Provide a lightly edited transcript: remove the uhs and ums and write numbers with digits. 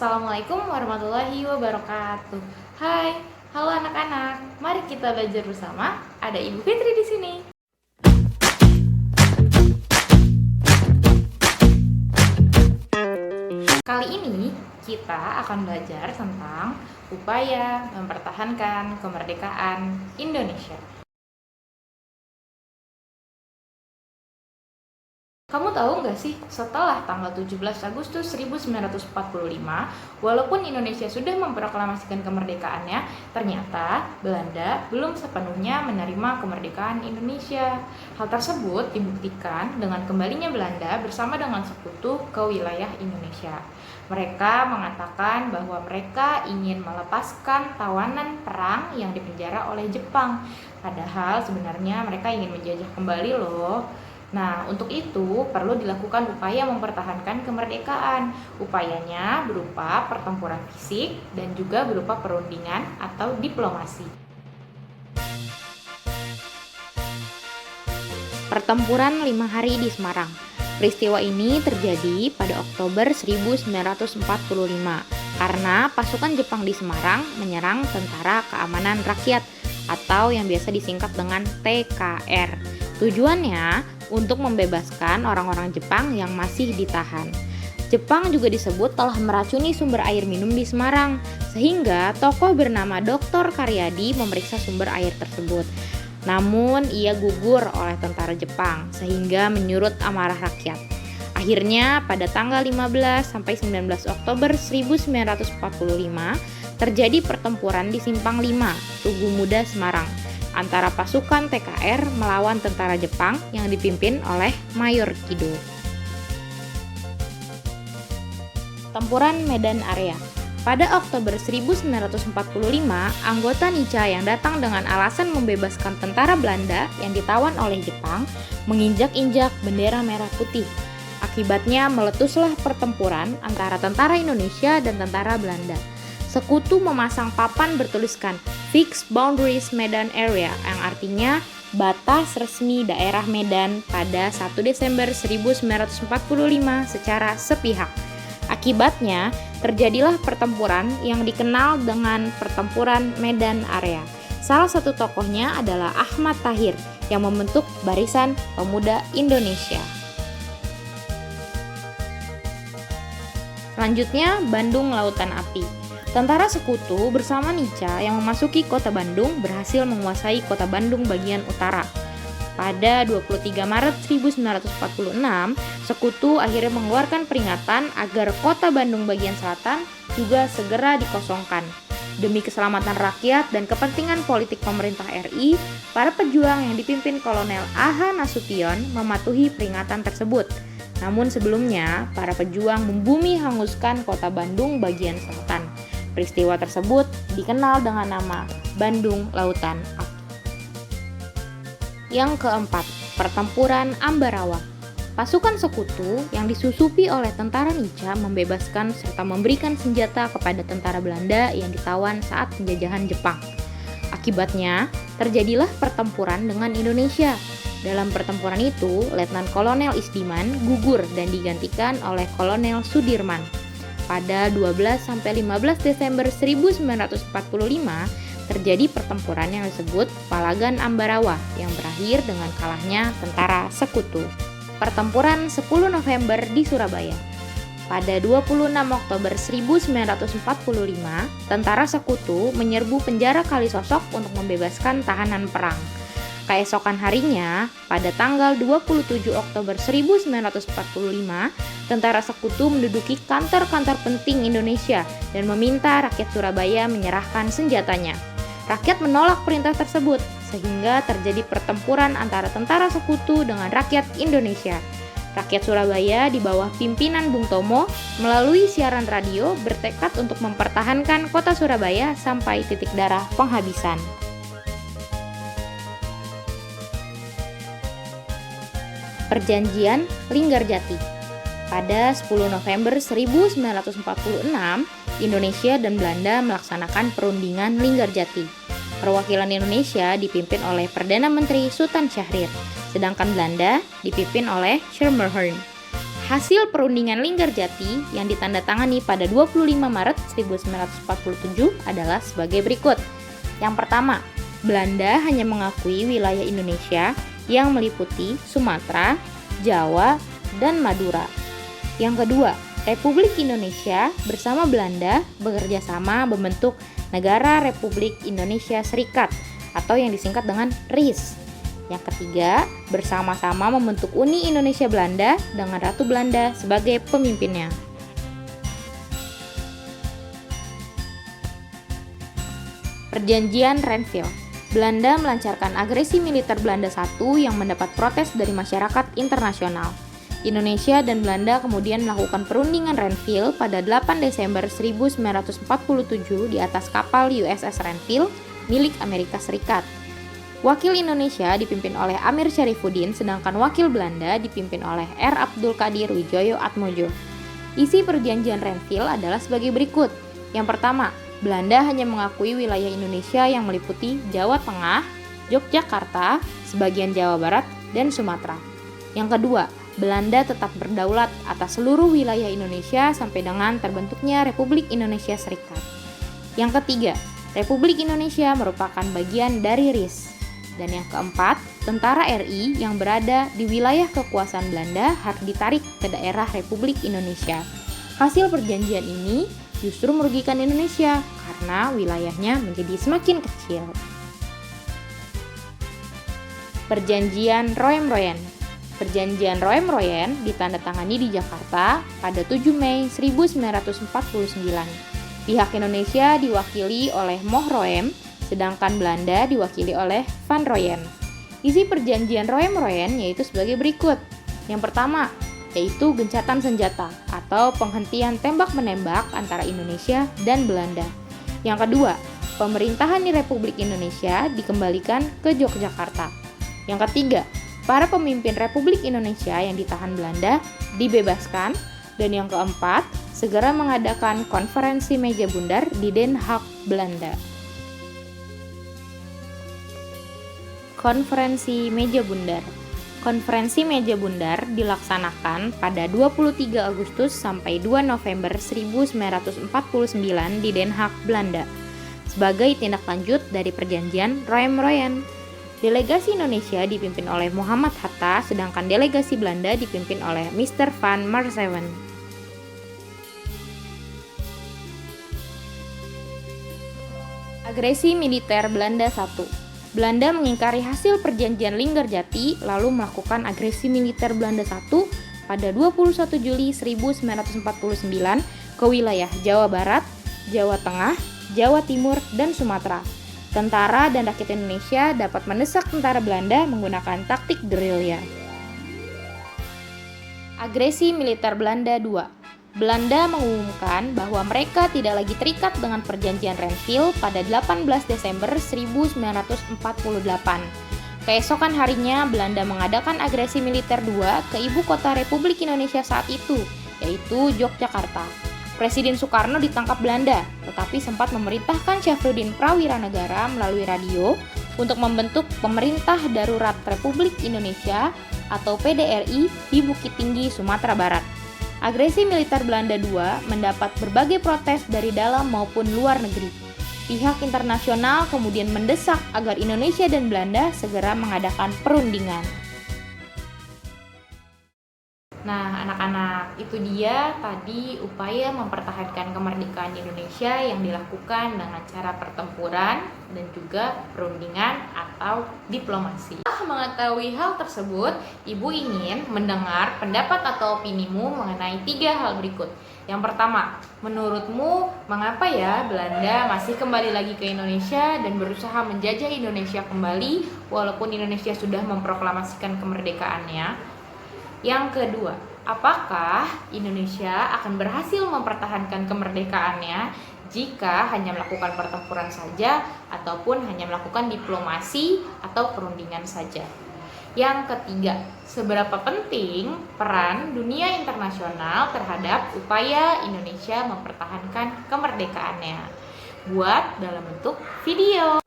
Assalamualaikum warahmatullahi wabarakatuh. Hai, halo anak-anak. Mari kita belajar bersama. Ada Ibu Fitri di sini. Kali ini kita akan belajar tentang upaya mempertahankan kemerdekaan Indonesia. Kamu tahu nggak sih, setelah tanggal 17 Agustus 1945, walaupun Indonesia sudah memproklamasikan kemerdekaannya, ternyata Belanda belum sepenuhnya menerima kemerdekaan Indonesia. Hal tersebut dibuktikan dengan kembalinya Belanda bersama dengan sekutu ke wilayah Indonesia. Mereka mengatakan bahwa mereka ingin melepaskan tawanan perang yang dipenjara oleh Jepang. Padahal sebenarnya mereka ingin menjajah kembali loh. Nah, untuk itu perlu dilakukan upaya mempertahankan kemerdekaan. Upayanya berupa pertempuran fisik dan juga berupa perundingan atau diplomasi. Pertempuran 5 hari di Semarang. Peristiwa ini terjadi pada Oktober 1945 karena pasukan Jepang di Semarang menyerang Tentara Keamanan Rakyat atau yang biasa disingkat dengan TKR. Tujuannya untuk membebaskan orang-orang Jepang yang masih ditahan. Jepang juga disebut telah meracuni sumber air minum di Semarang, sehingga tokoh bernama Dr. Karyadi memeriksa sumber air tersebut. Namun ia gugur oleh tentara Jepang, sehingga menyurut amarah rakyat. Akhirnya pada tanggal 15 sampai 19 Oktober 1945 terjadi pertempuran di Simpang 5, Tugu Muda, Semarang, antara pasukan TKR melawan tentara Jepang yang dipimpin oleh Mayor Kido. Tempuran Medan Area. Pada Oktober 1945, anggota NICA yang datang dengan alasan membebaskan tentara Belanda yang ditawan oleh Jepang menginjak-injak bendera merah putih. Akibatnya meletuslah pertempuran antara tentara Indonesia dan tentara Belanda. Sekutu memasang papan bertuliskan Fixed Boundaries Medan Area yang artinya batas resmi daerah Medan pada 1 Desember 1945 secara sepihak. Akibatnya terjadilah pertempuran yang dikenal dengan Pertempuran Medan Area. Salah satu tokohnya adalah Ahmad Tahir yang membentuk Barisan Pemuda Indonesia. Selanjutnya, Bandung Lautan Api. Tentara Sekutu bersama NICA yang memasuki kota Bandung berhasil menguasai kota Bandung bagian utara. Pada 23 Maret 1946, Sekutu akhirnya mengeluarkan peringatan agar kota Bandung bagian selatan juga segera dikosongkan. Demi keselamatan rakyat dan kepentingan politik pemerintah RI, para pejuang yang dipimpin Kolonel A.H. Nasution mematuhi peringatan tersebut. Namun sebelumnya, para pejuang membumi hanguskan kota Bandung bagian selatan. Peristiwa tersebut dikenal dengan nama Bandung Lautan Api. Yang keempat, Pertempuran Ambarawa. Pasukan Sekutu yang disusupi oleh tentara NICA membebaskan serta memberikan senjata kepada tentara Belanda yang ditawan saat penjajahan Jepang. Akibatnya, terjadilah pertempuran dengan Indonesia. Dalam pertempuran itu, Letnan Kolonel Isdiman gugur dan digantikan oleh Kolonel Sudirman. Pada 12-15 Desember 1945 terjadi pertempuran yang disebut Palagan Ambarawa yang berakhir dengan kalahnya tentara Sekutu. Pertempuran 10 November di Surabaya. Pada 26 Oktober 1945, tentara Sekutu menyerbu penjara Kalisosok untuk membebaskan tahanan perang. Keesokan harinya, pada tanggal 27 Oktober 1945, tentara Sekutu menduduki kantor-kantor penting Indonesia dan meminta rakyat Surabaya menyerahkan senjatanya. Rakyat menolak perintah tersebut, sehingga terjadi pertempuran antara tentara Sekutu dengan rakyat Indonesia. Rakyat Surabaya di bawah pimpinan Bung Tomo melalui siaran radio bertekad untuk mempertahankan kota Surabaya sampai titik darah penghabisan. Perjanjian Linggarjati. Pada 10 November 1946, Indonesia dan Belanda melaksanakan perundingan Linggarjati. Perwakilan Indonesia dipimpin oleh Perdana Menteri Sultan Syahrir, sedangkan Belanda dipimpin oleh Schermerhorn. Hasil perundingan Linggarjati yang ditandatangani pada 25 Maret 1947 adalah sebagai berikut. Yang pertama, Belanda hanya mengakui wilayah Indonesia yang meliputi Sumatera, Jawa, dan Madura. Yang kedua, Republik Indonesia bersama Belanda bekerja sama membentuk Negara Republik Indonesia Serikat atau yang disingkat dengan RIS. Yang ketiga, bersama-sama membentuk Uni Indonesia Belanda dengan Ratu Belanda sebagai pemimpinnya. Perjanjian Renville. Belanda melancarkan agresi militer Belanda I yang mendapat protes dari masyarakat internasional. Indonesia dan Belanda kemudian melakukan perundingan Renville pada 8 Desember 1947 di atas kapal USS Renville milik Amerika Serikat. Wakil Indonesia dipimpin oleh Amir Syarifuddin, sedangkan wakil Belanda dipimpin oleh R. Abdul Qadir Widjoyo Atmojo. Isi perjanjian Renville adalah sebagai berikut. Yang pertama, Belanda hanya mengakui wilayah Indonesia yang meliputi Jawa Tengah, Yogyakarta, sebagian Jawa Barat, dan Sumatera. Yang kedua, Belanda tetap berdaulat atas seluruh wilayah Indonesia sampai dengan terbentuknya Republik Indonesia Serikat. Yang ketiga, Republik Indonesia merupakan bagian dari RIS. Dan yang keempat, tentara RI yang berada di wilayah kekuasaan Belanda harus ditarik ke daerah Republik Indonesia. Hasil perjanjian ini justru merugikan Indonesia karena wilayahnya menjadi semakin kecil. Perjanjian Roem-Royen. Perjanjian Roem-Royen ditandatangani di Jakarta pada 7 Mei 1949. Pihak Indonesia diwakili oleh Moh Roem, sedangkan Belanda diwakili oleh Van Royen. Isi perjanjian Roem-Royen yaitu sebagai berikut. Yang pertama, yaitu gencatan senjata atau penghentian tembak-menembak antara Indonesia dan Belanda. Yang kedua, pemerintahan di Republik Indonesia dikembalikan ke Yogyakarta. Yang ketiga, para pemimpin Republik Indonesia yang ditahan Belanda dibebaskan. Dan yang keempat, segera mengadakan konferensi meja bundar di Den Haag, Belanda. Konferensi meja bundar. Konferensi meja bundar dilaksanakan pada 23 Agustus sampai 2 November 1949 di Den Haag, Belanda, sebagai tindak lanjut dari perjanjian Roem-Royen. Delegasi Indonesia dipimpin oleh Muhammad Hatta, sedangkan delegasi Belanda dipimpin oleh Mr. van Marsewijn. Agresi militer Belanda I. Belanda mengingkari hasil perjanjian Linggarjati lalu melakukan agresi militer Belanda I pada 21 Juli 1949 ke wilayah Jawa Barat, Jawa Tengah, Jawa Timur, dan Sumatera. Tentara dan rakyat Indonesia dapat mendesak tentara Belanda menggunakan taktik gerilya. Agresi militer Belanda II. Belanda mengumumkan bahwa mereka tidak lagi terikat dengan perjanjian Renville pada 18 Desember 1948. Keesokan harinya, Belanda mengadakan agresi militer II ke ibu kota Republik Indonesia saat itu, yaitu Yogyakarta. Presiden Soekarno ditangkap Belanda, tetapi sempat memerintahkan Syafruddin Prawiranegara melalui radio untuk membentuk Pemerintah Darurat Republik Indonesia atau PDRI di Bukit Tinggi, Sumatera Barat. Agresi militer Belanda II mendapat berbagai protes dari dalam maupun luar negeri. Pihak internasional kemudian mendesak agar Indonesia dan Belanda segera mengadakan perundingan. Nah, anak-anak, itu dia tadi upaya mempertahankan kemerdekaan Indonesia yang dilakukan dengan cara pertempuran dan juga perundingan atau diplomasi. Setelah mengetahui hal tersebut, Ibu ingin mendengar pendapat atau opinimu mengenai 3 hal berikut. Yang pertama, menurutmu mengapa ya Belanda masih kembali lagi ke Indonesia dan berusaha menjajah Indonesia kembali walaupun Indonesia sudah memproklamasikan kemerdekaannya? Yang kedua, apakah Indonesia akan berhasil mempertahankan kemerdekaannya jika hanya melakukan pertempuran saja ataupun hanya melakukan diplomasi atau perundingan saja? Yang ketiga, seberapa penting peran dunia internasional terhadap upaya Indonesia mempertahankan kemerdekaannya? Buat dalam bentuk video.